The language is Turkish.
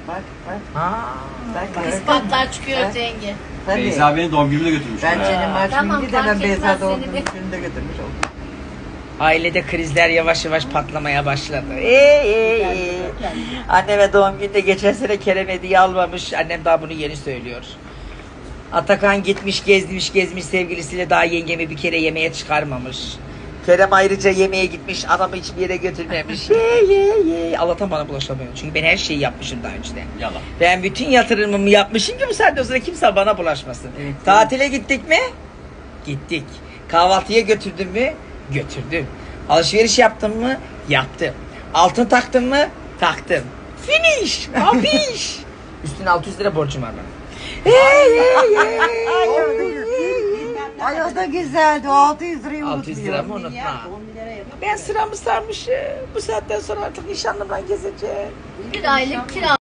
Bak bak. Aa, İspatlar çıkıyor Ha? yenge. Tabii. Beyza beni doğum gününe götürmüş. Ben buraya. senin maaşını Tamam, gidemem. fark Beyza etmez doğum seni. gününde götürmüş oldum. ailede krizler yavaş yavaş patlamaya başladı. Anneme doğum günde geçen sene Kerem hediye almamış. Annem daha bunu yeni söylüyor. Atakan gitmiş gezmiş sevgilisiyle daha yengemi bir kere yemeğe çıkarmamış. Kerem ayrıca yemeğe gitmiş, adamı hiçbir yere götürmemiş. Allah'tan bana bulaşamıyor. Çünkü ben her şeyi yapmışım daha önceden. Yalan. Ben bütün yatırımımı yapmışım ki bu saatten sonra kimse bana bulaşmasın. Evet. Tatile gittik mi? Gittik. Kahvaltıya götürdüm mü? Götürdüm. Alışveriş yaptım mı? Yaptım. Altın taktım mı? Taktım. Finish. Afiş. Üstüne 600 lira borcum var bana. Ay o da güzeldi. O 600 lirayı 600 lira mı unutmuyor. unutma. Ben sıramı sarmışım. Bu saatten sonra artık nişanlımla gezeceğim. Bir aylık kira.